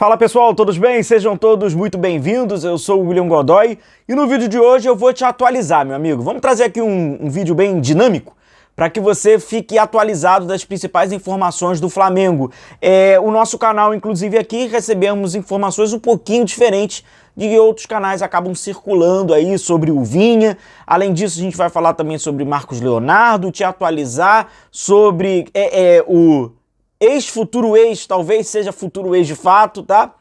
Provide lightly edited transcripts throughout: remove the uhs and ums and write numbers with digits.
Fala pessoal, todos bem? Sejam todos muito bem-vindos, eu sou o William Godoy e no vídeo de hoje eu vou te atualizar, meu amigo. Vamos trazer aqui um vídeo bem dinâmico para que você fique atualizado das principais informações do Flamengo. O nosso canal, inclusive aqui, recebemos informações um pouquinho diferentes de que outros canais acabam circulando aí sobre o Vinha. Além disso, a gente vai falar também sobre Marcos Leonardo, te atualizar sobre o ex-futuro ex, talvez seja futuro ex de fato, tá?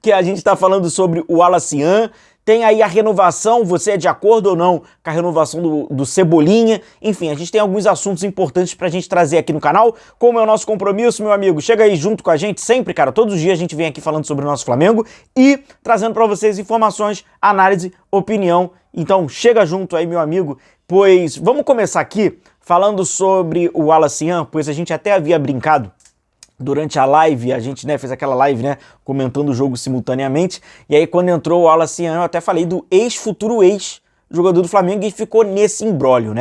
Que a gente tá falando sobre o Alacian. Tem aí a renovação, você é de acordo ou não com a renovação do Cebolinha? Enfim, a gente tem alguns assuntos importantes pra gente trazer aqui no canal. Como é o nosso compromisso, meu amigo, chega aí junto com a gente sempre, cara. Todos os dias a gente vem aqui falando sobre o nosso Flamengo e trazendo pra vocês informações, análise, opinião. Então chega junto aí, meu amigo, pois vamos começar aqui falando sobre o Alacian, pois a gente até havia brincado durante a live, a gente fez aquela live, comentando o jogo simultaneamente, e aí quando entrou o Alacian, eu até falei do ex-futuro ex-jogador do Flamengo e ficou nesse imbróglio,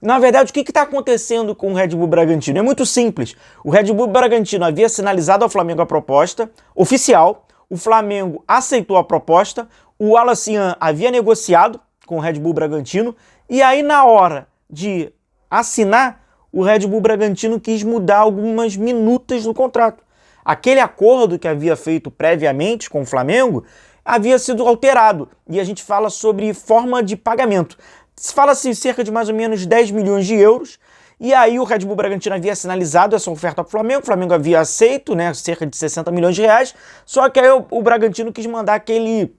Na verdade, o que está acontecendo com o Red Bull Bragantino? É muito simples. O Red Bull Bragantino havia sinalizado ao Flamengo a proposta oficial, o Flamengo aceitou a proposta, o Alacian havia negociado com o Red Bull Bragantino, e aí na hora de assinar, o Red Bull Bragantino quis mudar algumas minutas no contrato. Aquele acordo que havia feito previamente com o Flamengo havia sido alterado. E a gente fala sobre forma de pagamento. Fala-se cerca de mais ou menos 10 milhões de euros. E aí o Red Bull Bragantino havia sinalizado essa oferta para o Flamengo havia aceito, cerca de 60 milhões de reais. Só que aí o Bragantino quis mandar aquele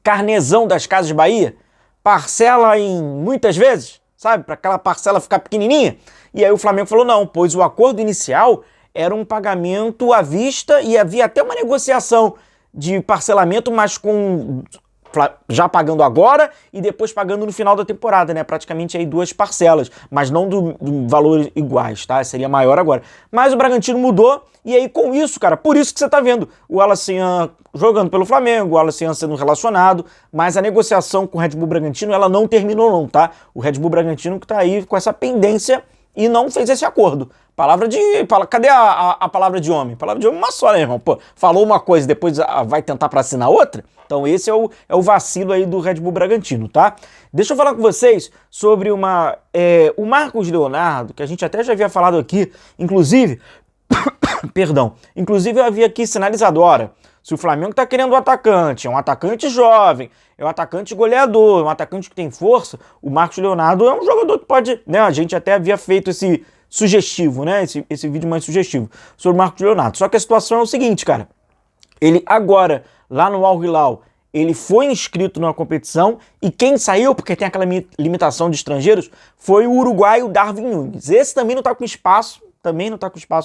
carnezão das Casas Bahia, parcela em muitas vezes, sabe? Para aquela parcela ficar pequenininha. E aí o Flamengo falou não, pois o acordo inicial era um pagamento à vista e havia até uma negociação de parcelamento, mas já pagando agora e depois pagando no final da temporada, Praticamente aí duas parcelas, mas não do valores iguais, tá? Seria maior agora. Mas o Bragantino mudou e aí com isso, cara, por isso que você tá vendo o Alacian jogando pelo Flamengo, o Alacian sendo relacionado, mas a negociação com o Red Bull Bragantino, ela não terminou não, tá? O Red Bull Bragantino que tá aí com essa pendência e não fez esse acordo. Cadê a palavra de homem? Palavra de homem é uma só, irmão? Pô, falou uma coisa e depois vai tentar pra assinar outra? Então esse é o vacilo aí do Red Bull Bragantino, tá? Deixa eu falar com vocês sobre o Marcos Leonardo, que a gente até já havia falado aqui, inclusive, inclusive eu havia aqui sinalizado, se o Flamengo tá querendo um atacante, é um atacante jovem, é um atacante goleador, é um atacante que tem força, o Marcos Leonardo é um jogador que pode, a gente até havia feito esse sugestivo, esse vídeo mais sugestivo sobre o Marcos Leonardo. Só que a situação é o seguinte, cara, ele agora, lá no Al Hilal, ele foi inscrito numa competição e quem saiu, porque tem aquela limitação de estrangeiros, foi o uruguaio Darwin Núñez. Esse também não tá com espaço,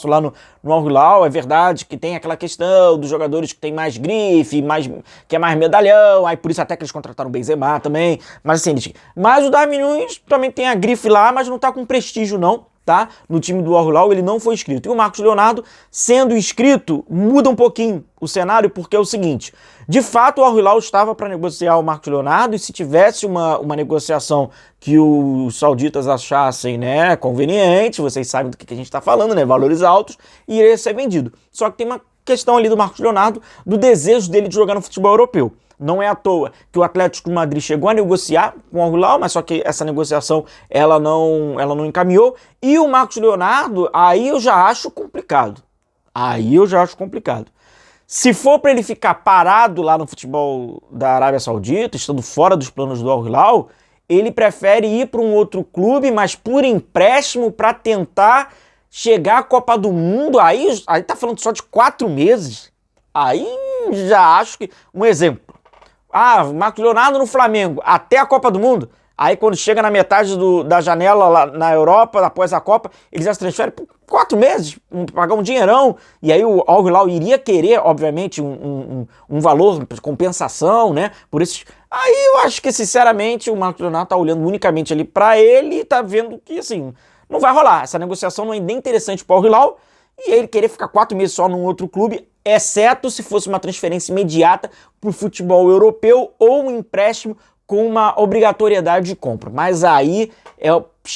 lá no Al Hilal. É verdade que tem aquela questão dos jogadores que tem mais grife, que é mais medalhão, aí por isso até que eles contrataram o Benzema também, mas assim, mas o Darwin Núñez também tem a grife lá, mas não tá com prestígio não, tá? No time do Al Hilal ele não foi inscrito. E o Marcos Leonardo, sendo inscrito, muda um pouquinho o cenário, porque é o seguinte, de fato o Al Hilal estava para negociar o Marcos Leonardo e se tivesse uma negociação que os sauditas achassem, conveniente, vocês sabem do que a gente está falando, valores altos, iria ser vendido. Só que tem uma questão ali do Marcos Leonardo, do desejo dele de jogar no futebol europeu. Não é à toa que o Atlético de Madrid chegou a negociar com o Al Hilal, mas só que essa negociação ela não encaminhou. E o Marcos Leonardo, aí eu já acho complicado. Se for para ele ficar parado lá no futebol da Arábia Saudita, estando fora dos planos do Al Hilal, ele prefere ir para um outro clube, mas por empréstimo para tentar chegar à Copa do Mundo. Aí tá falando só de 4 meses. Aí já acho que... Um exemplo. Marcos Leonardo no Flamengo, até a Copa do Mundo. Aí quando chega na metade da janela lá na Europa, após a Copa, eles já se transferem por 4 meses, pagar um dinheirão. E aí o Al Hilal iria querer, obviamente, um valor de compensação, por esses... Aí eu acho que, sinceramente, o Marcos Leonardo tá olhando unicamente ali pra ele e tá vendo que, assim, não vai rolar. Essa negociação não é nem interessante pro Al Hilal e ele querer ficar 4 meses só num outro clube, exceto se fosse uma transferência imediata pro futebol europeu ou um empréstimo com uma obrigatoriedade de compra. Mas aí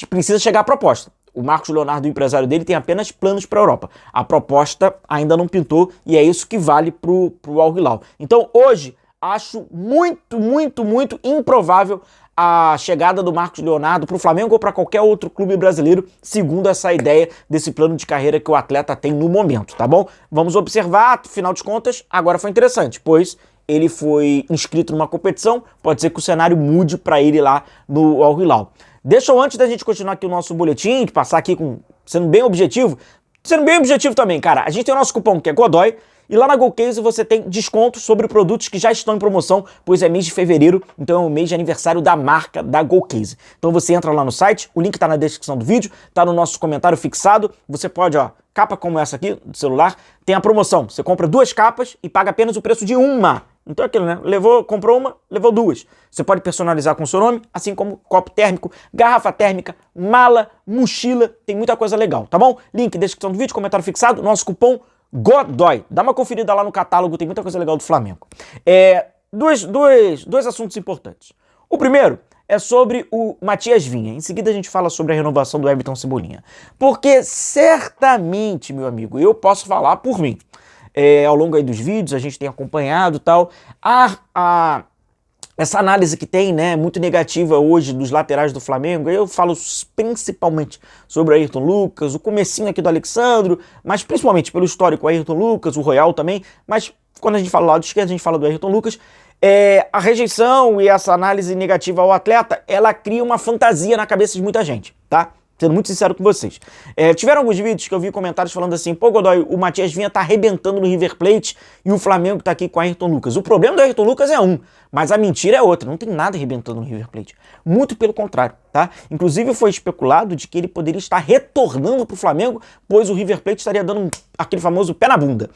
precisa chegar a proposta. o Marcos Leonardo, o empresário dele, tem apenas planos para a Europa. A proposta ainda não pintou e é isso que vale pro Al Hilal. Então hoje acho muito, muito, muito improvável a chegada do Marcos Leonardo para o Flamengo ou para qualquer outro clube brasileiro, segundo essa ideia desse plano de carreira que o atleta tem no momento, tá bom? Vamos observar, afinal de contas, agora foi interessante, pois ele foi inscrito numa competição, pode ser que o cenário mude para ele lá no Al Hilal. Deixa eu, antes da gente continuar aqui o nosso boletim, de passar aqui sendo bem objetivo também, cara, a gente tem o nosso cupom que é Godoy, e lá na GoCase você tem desconto sobre produtos que já estão em promoção, pois é mês de fevereiro, então é o mês de aniversário da marca da GoCase. Então você entra lá no site, o link tá na descrição do vídeo, tá no nosso comentário fixado, você pode, ó, capa como essa aqui do celular, tem a promoção, você compra 2 capas e paga apenas o preço de uma. Então é aquilo, né? Comprou uma, levou 2. Você pode personalizar com o seu nome, assim como copo térmico, garrafa térmica, mala, mochila, tem muita coisa legal, tá bom? Link, descrição do vídeo, comentário fixado, nosso cupom Godoy. Dá uma conferida lá no catálogo, tem muita coisa legal do Flamengo. Dois assuntos importantes. O primeiro é sobre o Matias Vinha. Em seguida a gente fala sobre a renovação do Everton Cebolinha. Porque certamente, meu amigo, eu posso falar por mim. Ao longo aí dos vídeos, a gente tem acompanhado e tal, essa análise que tem, né, muito negativa hoje dos laterais do Flamengo. Eu falo principalmente sobre o Ayrton Lucas, o comecinho aqui do Alexandro, mas principalmente pelo histórico Ayrton Lucas, o Royal também, mas quando a gente fala do lado esquerdo, a gente fala do Ayrton Lucas. A rejeição e essa análise negativa ao atleta, ela cria uma fantasia na cabeça de muita gente, tá? Sendo muito sincero com vocês. Tiveram alguns vídeos que eu vi comentários falando assim, pô, Godoy, o Matias Vinha tá arrebentando no River Plate e o Flamengo tá aqui com o Ayrton Lucas. O problema do Ayrton Lucas é um, mas a mentira é outra. Não tem nada arrebentando no River Plate. Muito pelo contrário, tá? Inclusive foi especulado de que ele poderia estar retornando pro Flamengo, pois o River Plate estaria dando aquele famoso pé na bunda.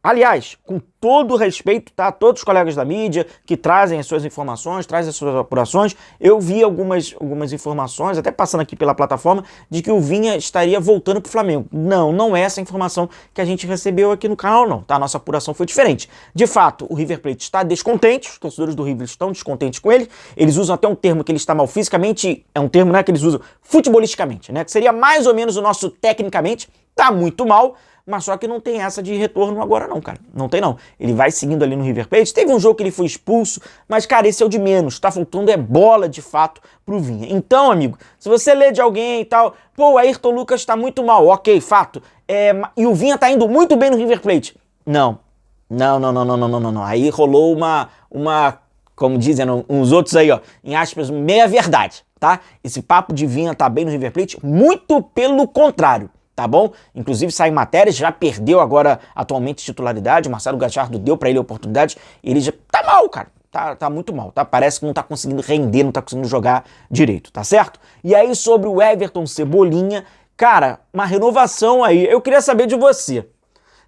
Aliás, com todo o respeito, tá? Todos os colegas da mídia que trazem as suas informações, trazem as suas apurações, eu vi algumas informações, até passando aqui pela plataforma, de que o Vinha estaria voltando pro Flamengo. Não é essa informação que a gente recebeu aqui no canal, não, tá? A nossa apuração foi diferente. De fato, o River Plate está descontente, os torcedores do River estão descontentes com ele, eles usam até um termo que ele está mal fisicamente, é um termo, né, que eles usam futebolisticamente, né, que seria mais ou menos o nosso tecnicamente, tá muito mal, mas só que não tem essa de retorno agora não, cara. Não tem não. Ele vai seguindo ali no River Plate. Teve um jogo que ele foi expulso, mas, cara, esse é o de menos. Tá faltando bola, de fato, pro Vinha. Então, amigo, se você lê de alguém e tal, pô, o Ayrton Lucas tá muito mal. Ok, fato. E o Vinha tá indo muito bem no River Plate. Não. Aí rolou uma como dizem uns outros aí, ó, em aspas, meia verdade, tá? Esse papo de Vinha tá bem no River Plate, muito pelo contrário. Tá bom? Inclusive sai matérias, já perdeu agora atualmente titularidade, o Marcelo Gallardo deu pra ele a oportunidade, ele já tá mal, cara, tá muito mal, tá? Parece que não tá conseguindo render, não tá conseguindo jogar direito, tá certo? E aí sobre o Everton Cebolinha, cara, uma renovação aí, eu queria saber de você.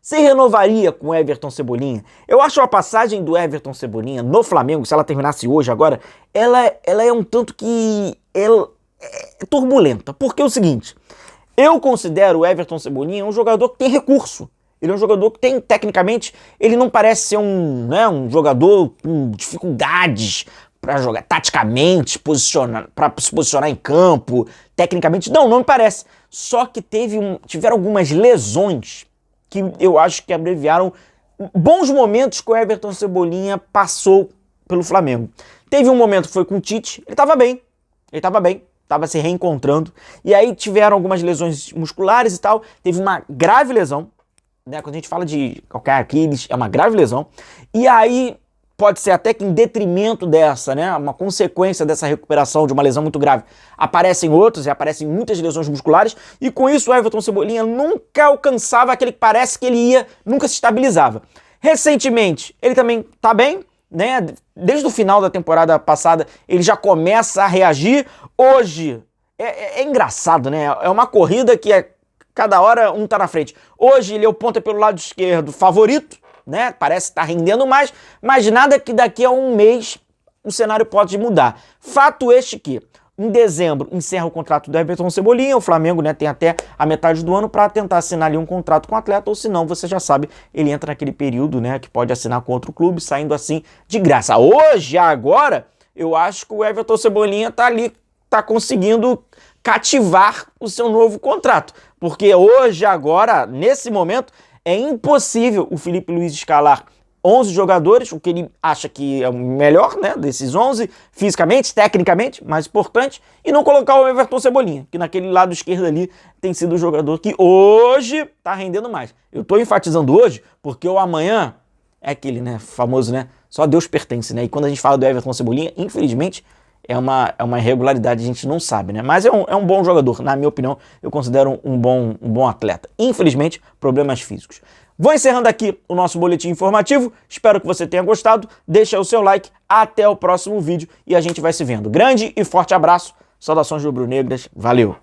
Você renovaria com o Everton Cebolinha? Eu acho a passagem do Everton Cebolinha no Flamengo, se ela terminasse hoje agora, ela é um tanto que ela é turbulenta, porque é o seguinte... Eu considero o Everton Cebolinha um jogador que tem recurso. Ele é um jogador que tem, tecnicamente, ele não parece ser um jogador com dificuldades para jogar taticamente, para se posicionar em campo, tecnicamente. Não me parece. Só que tiveram algumas lesões que eu acho que abreviaram bons momentos que o Everton Cebolinha passou pelo Flamengo. Teve um momento que foi com o Tite, ele estava bem. Tava se reencontrando, e aí tiveram algumas lesões musculares e tal, teve uma grave lesão, né, quando a gente fala de calcanhar Aquiles, é uma grave lesão, e aí pode ser até que em detrimento dessa, né, uma consequência dessa recuperação de uma lesão muito grave, aparecem muitas lesões musculares, e com isso o Everton Cebolinha nunca alcançava aquele que parece que ele nunca se estabilizava. Recentemente, ele também tá bem, né? Desde o final da temporada passada ele já começa a reagir. Hoje é engraçado, né? É uma corrida que cada hora um tá na frente. Hoje ele é o ponta pelo lado esquerdo favorito, né? Parece estar rendendo mais, mas nada que daqui a um mês o cenário pode mudar. Fato este que em dezembro encerra o contrato do Everton Cebolinha, o Flamengo, né, tem até a metade do ano para tentar assinar ali um contrato com o atleta, ou se não, você já sabe, ele entra naquele período, né, que pode assinar com outro clube, saindo assim de graça. Hoje, agora, eu acho que o Everton Cebolinha tá ali, tá conseguindo cativar o seu novo contrato. Porque hoje, agora, nesse momento, é impossível o Felipe Luiz escalar 11 jogadores, o que ele acha que é o melhor, né, desses 11, fisicamente, tecnicamente, mais importante, e não colocar o Everton Cebolinha, que naquele lado esquerdo ali tem sido o jogador que hoje tá rendendo mais. Eu tô enfatizando hoje porque o amanhã é aquele, né, famoso, né, só Deus pertence, né, e quando a gente fala do Everton Cebolinha, infelizmente, é uma irregularidade, a gente não sabe, né, mas é um bom jogador, na minha opinião, eu considero um bom atleta. Infelizmente, problemas físicos. Vou encerrando aqui o nosso boletim informativo, espero que você tenha gostado, deixa o seu like, até o próximo vídeo e a gente vai se vendo. Grande e forte abraço, saudações rubro-negras, valeu!